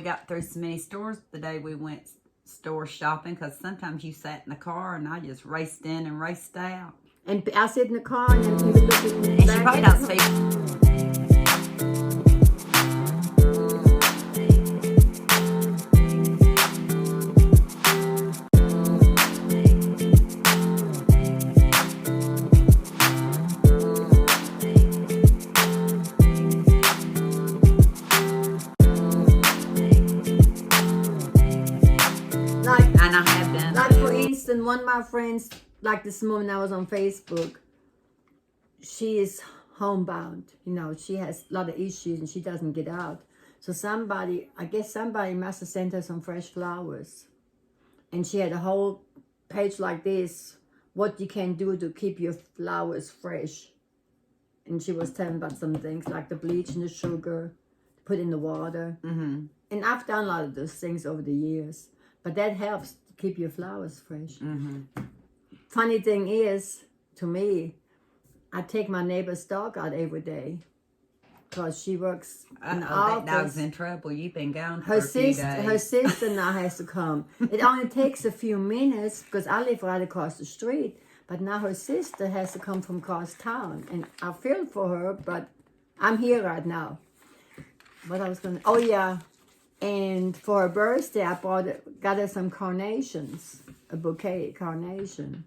We got through so many stores the day we went store shopping because sometimes you sat in the car and I just raced in and raced out. And I sit in the car and then people look at me. And she probably don't speak. And I have done. Like for instance, one of my friends, like this morning I was on Facebook, she is homebound. You know, she has a lot of issues and she doesn't get out. So I guess somebody must have sent her some fresh flowers. And she had a whole page like this, what you can do to keep your flowers fresh. And she was telling about some things like the bleach and the sugar, put in the water. Mm-hmm. And I've done a lot of those things over the years. But that helps to keep your flowers fresh. Mm-hmm. Funny thing is, to me, I take my neighbor's dog out every day. Because she works in the office. That dog's in trouble. You've been gone for a few days. Her sister now has to come. It only takes a few minutes because I live right across the street. But now her sister has to come from across town. And I feel for her, but I'm here right now. What I was going to... Oh, yeah. And for her birthday, I got her some carnations. A bouquet carnation.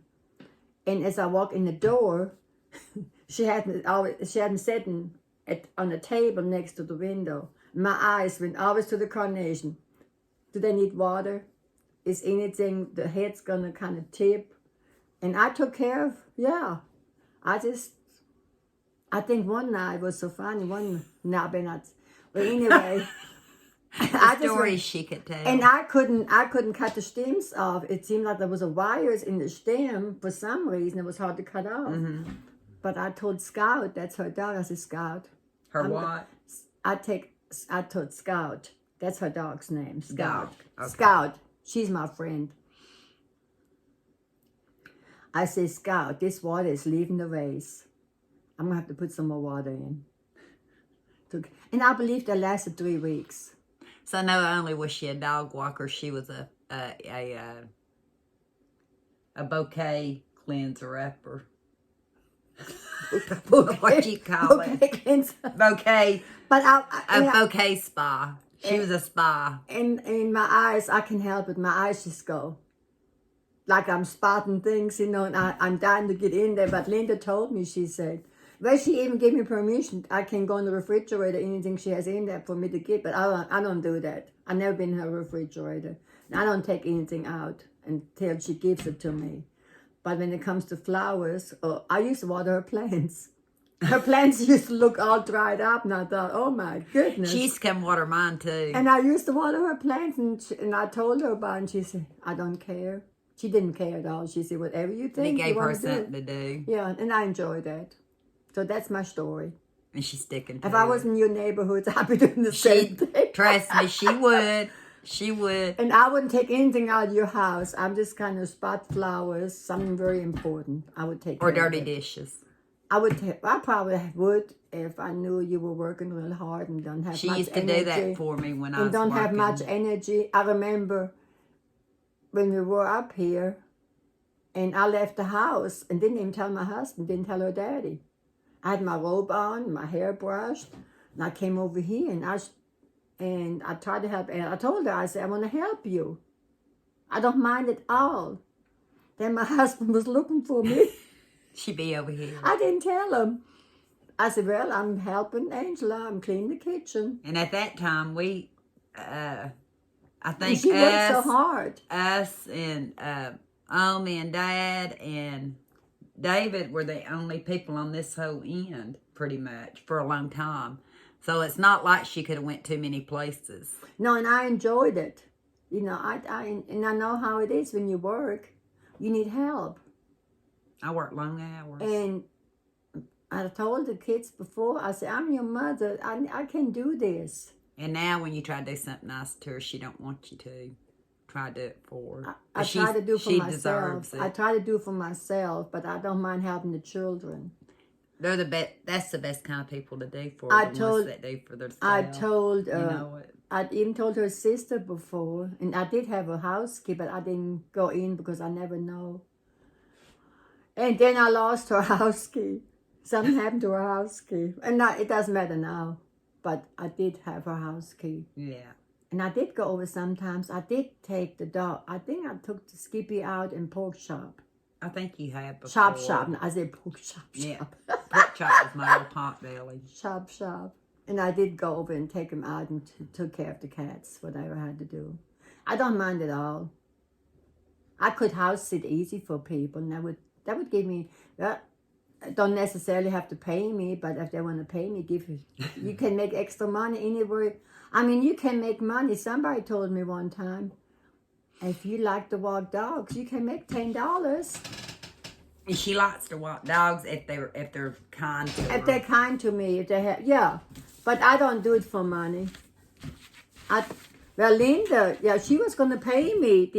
And as I walk in the door, she hadn't sitting on a table next to the window. My eyes went always to the carnation. Do they need water? Is anything, the head's gonna kind of tip? And I took care of, yeah. I think one night was so funny. But anyway. Stories she could tell. And I couldn't cut the stems off. It seemed like there was a wires in the stem for some reason. It was hard to cut off. Mm-hmm. But I told Scout, that's her dog. I said, Scout. What? I told Scout. That's her dog's name. Scout. Okay. Scout. She's my friend. I said, Scout, this water is leaving the vase. I'm going to have to put some more water in. And I believe that lasted 3 weeks. So not only was she a dog walker, she was a bouquet cleanser upper. What you call it? Bouquet. But bouquet spa. She was a spa. And in my eyes, I can help it. My eyes just go. Like I'm spotting things, you know, and I'm dying to get in there. But Linda told me, she said, well, she even gave me permission. I can go in the refrigerator, anything she has in there for me to get. But I don't do that. I've never been in her refrigerator. I don't take anything out until she gives it to me. But when it comes to flowers, I used to water her plants. Her plants used to look all dried up. And I thought, oh my goodness. She used to come water mine too. And I used to water her plants. And I told her about it. And she said, I don't care. She didn't care at all. She said, whatever you think. They gave her something to do. Yeah, and I enjoyed that. So that's my story. And she's sticking to it. If I was in your neighborhood, I'd be doing the same thing. Trust me, she would. She would. And I wouldn't take anything out of your house. I'm just kind of spot flowers, something very important. I would take or dirty dishes. I probably would if I knew you were working real hard and don't have much energy. She used to do that for me when I was don't working. have much energy. I remember when we were up here and I left the house and didn't even tell my husband, didn't tell her daddy. I had my robe on, my hair brushed, and I came over here and I tried to help. And I told her, I said, I want to help you. I don't mind at all. Then my husband was looking for me. She'd be over here. I didn't tell him. I said, well, I'm helping Angela. I'm cleaning the kitchen. And at that time, we, I think and she worked so hard. Us and Omi and Dad and David were the only people on this whole end, pretty much, for a long time. So it's not like she could have went too many places. No, and I enjoyed it. You know, I know how it is when you work. You need help. I work long hours. And I told the kids before, I said, I'm your mother. I can do this. And now when you try to do something nice to her, she don't want you to. Try to do it for her. I try to do for myself. Deserves it. I try to do for myself, but I don't mind helping the children. They're the best. That's the best kind of people to do for. Ones that do for themselves. I told. You know it. I'd even told her sister before, and I did have a house key, but I didn't go in because I never know. And then I lost her house key. Something happened to her house key. And it doesn't matter now, but I did have her house key. Yeah. And I did go over sometimes. I did take the dog. I think I took the Skippy out in pork chop. I think you have before. Chop shop. I said pork chop Yeah. shop. Pork chop was my little pot belly. Chop shop. And I did go over and take him out and took care of the cats, whatever I had to do. I don't mind at all. I could house sit easy for people, and that would give me. Don't necessarily have to pay me, but if they want to pay me, you can make extra money anywhere. I mean, you can make money. Somebody told me one time, if you like to walk dogs, you can make $10. And she likes to walk dogs if they're kind to her. If they're kind to me, if they have, yeah. But I don't do it for money. Linda, yeah, she was gonna pay me.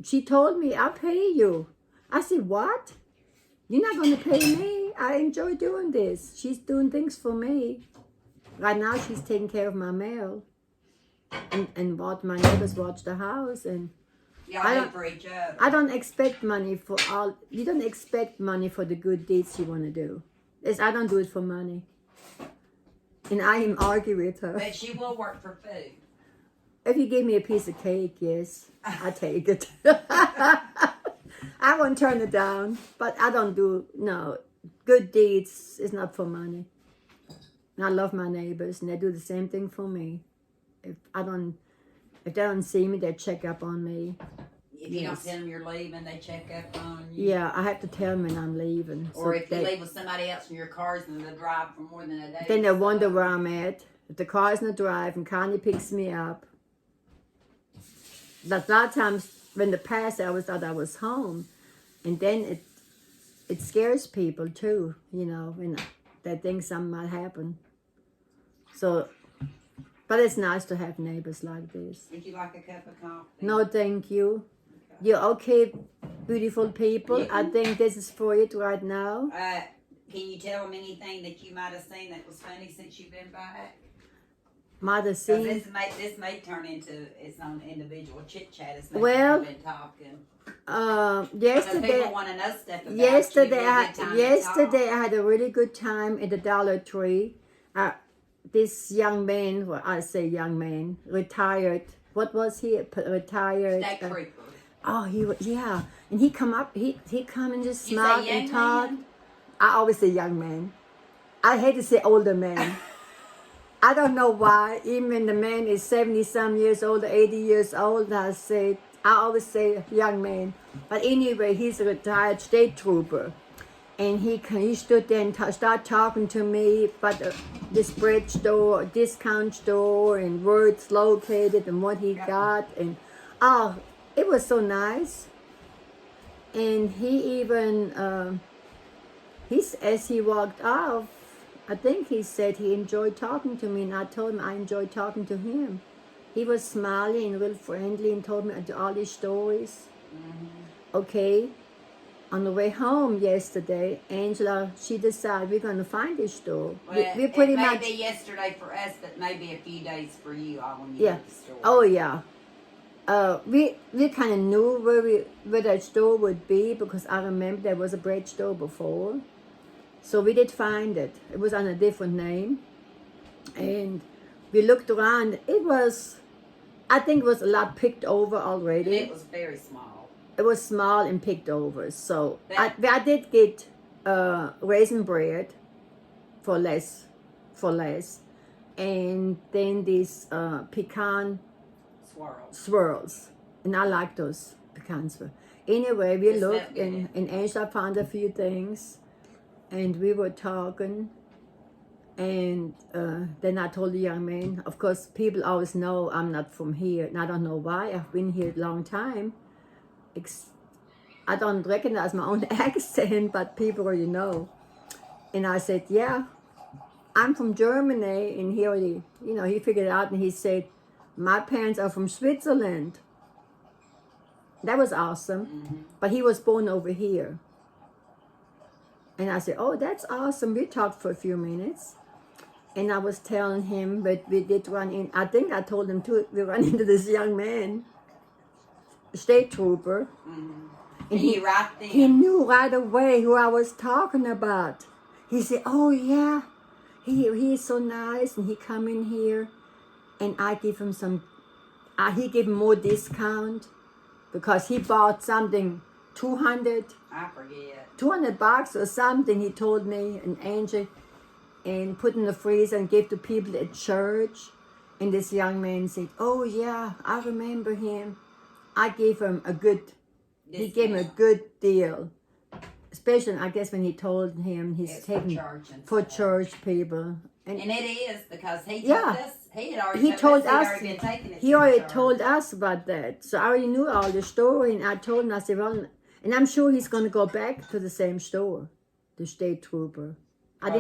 She told me, I'll pay you. I said, what? You're not gonna pay me? I enjoy doing this. She's doing things for me. Right now, she's taking care of my mail, and my neighbors watch the house, and Y'all do for each other. I don't expect money for all. You don't expect money for the good deeds you want to do. I don't do it for money. And I am arguing with her. But she will work for food. If you give me a piece of cake, yes, I take it. I won't turn it down. But I don't do, no. Good deeds is not for money. And I love my neighbors, and they do the same thing for me. If they don't see me, they check up on me. If you don't tell them you're leaving, they check up on you. Yeah, I have to tell them when I'm leaving. Or if you leave with somebody else in your cars and they drive for more than a day. Then they wonder where I'm at. If the car's in the drive and Connie picks me up. But a lot of times, when the past, I always thought I was home. And then it scares people too, when they think something might happen. So, but it's nice to have neighbors like this. Would you like a cup of coffee? No, thank you. You're okay, beautiful people. Yeah. I think this is for it right now. Can you tell them anything that you might have seen that was funny since you've been back? Might have seen. This may turn into its own individual chit chat. As much Well, as we've been talking. Yesterday. People want to know stuff about Yesterday I had a really good time at the Dollar Tree. This young man, well, I say young man, retired. What was he? Retired. State trooper. Oh, he was, yeah. And he come up, he come and just smile and talk. Man? I always say young man. I hate to say older man. I don't know why. Even when the man is 70-some years old, 80 years old, I always say young man. But anyway, he's a retired state trooper. And he stood there and started talking to me about this bread store, discount store, and where it's located and what he got. And it was so nice. And he even, as he walked off, I think he said he enjoyed talking to me, and I told him I enjoyed talking to him. He was smiling and real friendly and told me all his stories. Mm-hmm. Okay. On the way home yesterday, Angela, she decided we're going to find this store. Well, we pretty it may much be yesterday for us, but maybe a few days for you all when you yeah. get the store. Oh yeah. We kind of knew where that store would be because I remember there was a bread store before. So we did find it. It was on a different name. And we looked around. I think it was a lot picked over already. And it was very small. It was small and picked over. So I did get raisin bread for less. And then these pecan swirls. And I like those pecan swirls. Anyway, we looked and Angela found a few things. And we were talking, and then I told the young man, of course, people always know I'm not from here, and I don't know why. I've been here a long time. I don't recognize my own accent, but people already know. And I said, yeah, I'm from Germany, and he figured it out, and he said, my parents are from Switzerland. That was awesome, mm-hmm. But he was born over here. And I said, oh, that's awesome. We talked for a few minutes. And I was telling him, but we did run in. I think I told him too. We ran into this young man, state trooper, And he right there. he knew right away who I was talking about. He said, "Oh yeah, he's so nice," and he come in here, and I give him some. He gave him more discount because he bought something 200. I forget. $200 or something. He told me, and Angie. And put in the freezer and gave to people at church. And this young man said, "Oh yeah, I remember him." I gave him a good, he gave him a good deal. Especially, I guess, when he told him he's taking for church people. And it is because he told Yeah. us, he had already He told us, already been taking it he to already church. told us about that. So I already knew all the story. And I told him, I said, well, and I'm sure he's going to go back to the same store, the state trooper. I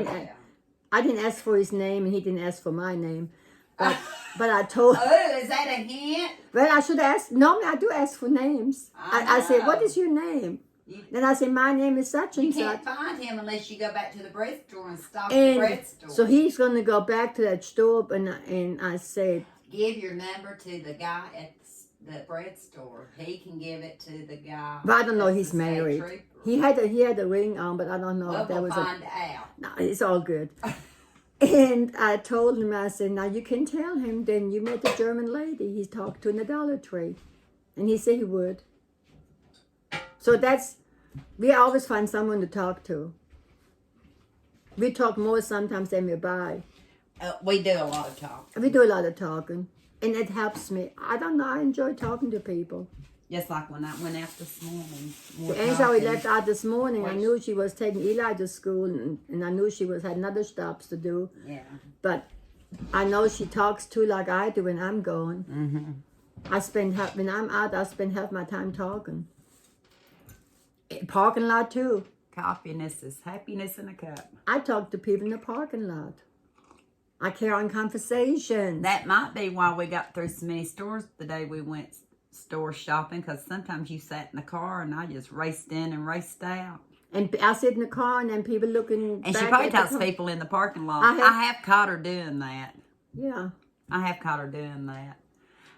didn't ask for his name, and he didn't ask for my name. But I told... Oh, is that a hint? Well, I should ask... Normally, I do ask for names. I say, "What is your name?" Then I say, "My name is such and You such." can't find him unless you go back to the bread store and stock the bread store. So he's going to go back to that store, and I said... Give your number to the guy at the bread store. He can give it to the guy. But I don't know, that's he's the state married. trooper. He had a ring on, but I don't know if that We'll was find out. No, it's all good. And I told him, I said, "Now you can tell him, then you met a German lady he's talked to in the Dollar Tree." And he said he would. So we always find someone to talk to. We talk more sometimes than we buy. We do a lot of talking. We do a lot of talking. And it helps me. I don't know, I enjoy talking to people. Just like when I went out this morning. And so we left out this morning. I knew she was taking Eli to school, and I knew she had another stops to do. Yeah. But I know she talks too, like I do when I'm going. When I'm out, I spend half my time talking. Parking lot too. Happiness is happiness in a cup. I talk to people in the parking lot. I carry on conversations. That might be why we got through so many stores the day we went store shopping, because sometimes you sat in the car and I just raced in and raced out. And I sit in the car and then people looking And back she probably at the tells car. people in the parking lot. I I have caught her doing that. Yeah. I have caught her doing that.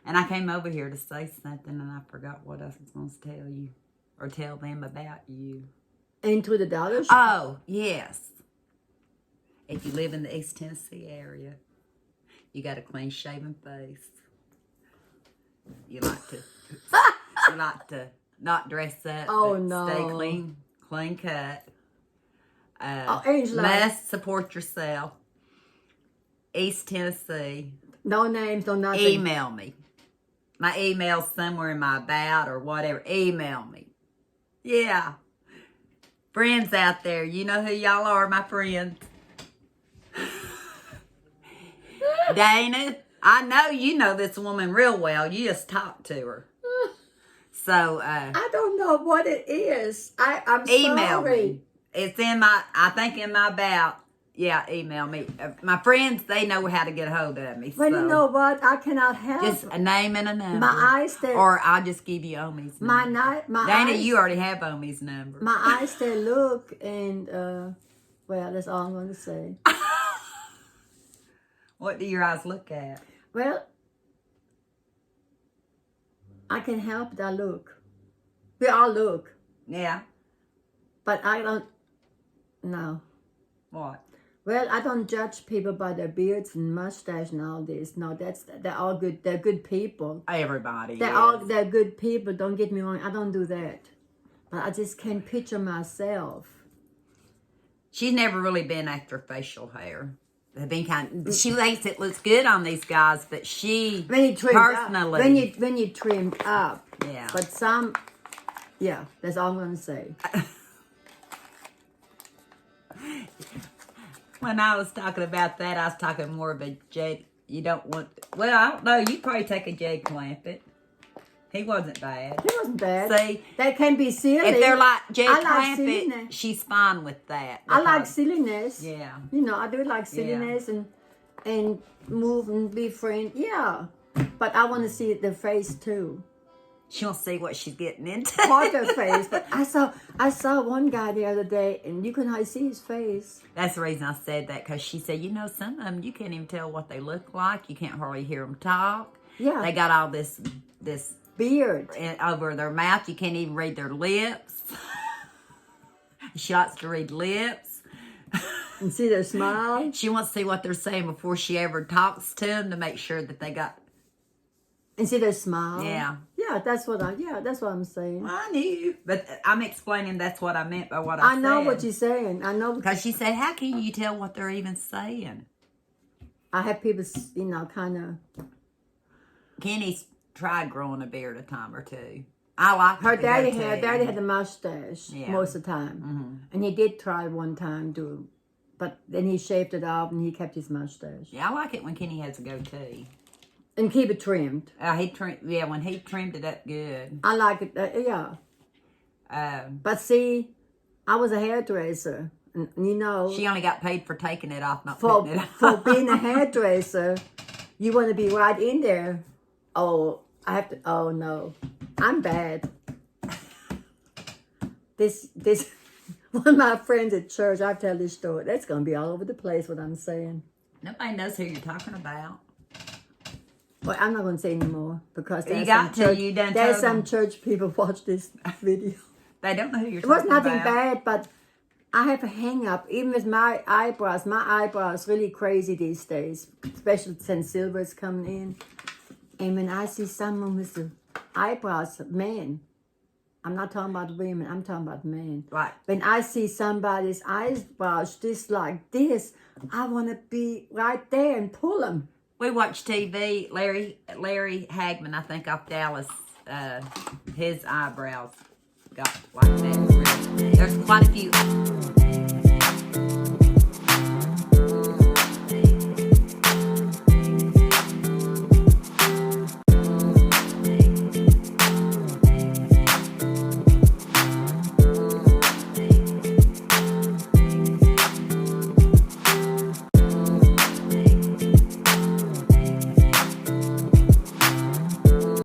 And I came over here to say something and I forgot what I was going to tell you or tell them about you. Into the dollar shop. Oh, yes. If you live in the East Tennessee area, you got a clean shaven face. You like to not dress up. Oh, but no. Stay clean cut. Angela. Must support yourself. East Tennessee. No names, no nothing. Email me. My email's somewhere in my about or whatever. Email me. Yeah. Friends out there, you know who y'all are, my friends. Dana, I know you know this woman real well. You just talked to her. So, I don't know what it is. I'm email sorry. me. It's in my, I think in my about. Yeah, email me. My friends, they know how to get a hold of me. Well, so you know what? I cannot help. just a name and a number. My eyes stay. Or I'll just give you Omi's number. My Dana, eyes, you already have Omi's number. My eyes they look, and well, that's all I'm going to say. What do your eyes look at? Well, I can help it. I look. We all look, Yeah. but I don't. No. What? Well, I don't judge people by their beards and mustache and all this. No, they're all good. They're good people. Everybody. They're good people. Don't get me wrong. I don't do that, but I just can't picture myself. She's never really been after facial hair. They've been she thinks it looks good on these guys, but she When you trim personally, up, when you trim up, yeah. But some, yeah, that's all I'm gonna say. When I was talking about that, I was talking more of a Jade. You don't want. Well, I don't know. You probably take a Jade Clampett. He wasn't bad. It wasn't bad. See, That can be silly. if they're like Jade I like Clampett, silliness. she's fine with that. I like because- silliness. Yeah. You know, I do like silliness and move and be friend. Yeah, but I want to see the face too. She wants to see what she's getting into. poker face. But I saw one guy the other day, and you can hardly see his face. That's the reason I said that, because she said, you know, some of them, you can't even tell what they look like. You can't hardly hear them talk. Yeah. They got all this Beard. over their mouth. You can't even read their lips. She likes to read lips. And see their smile. She wants to see what they're saying before she ever talks to them to make sure that they got... And see their smile. Yeah. Yeah, that's what I'm saying. I knew. But I'm explaining that's what I meant by what I said. I know what you're saying. I know. Because she said, how can you tell what they're even saying? I have people, you know, kind of... Kenny's tried growing a beard a time or two. I like Her daddy had a mustache Yeah. most of the time. And he did try one time to, but then he shaved it off and he kept his mustache. Yeah, I like it when Kenny has a goatee. And keep it trimmed. When he trimmed it up good. I like it, yeah. But see, I was a hairdresser. And, you know, She only got paid for taking it off, not for, putting it for on. being a hairdresser, you want to be right in there. Oh, oh no, I'm bad. This, one of my friends at church, I've told this story. That's going to be all over the place, what I'm saying. Nobody knows who you're talking about. Well, I'm not going to say anymore because You there's got some to, church, you done there's told some them. church people watch this video. They don't know who you're It was talking nothing about. bad, but I have a hang up. Even with my eyebrows really crazy these days, especially since silver's coming in. And when I see someone with the eyebrows, men, I'm not talking about women, I'm talking about men. Right. When I see somebody's eyebrows just like this, I want to be right there and pull them. We watch TV. Larry Hagman, I think, off Dallas, his eyebrows got like that. There's quite a few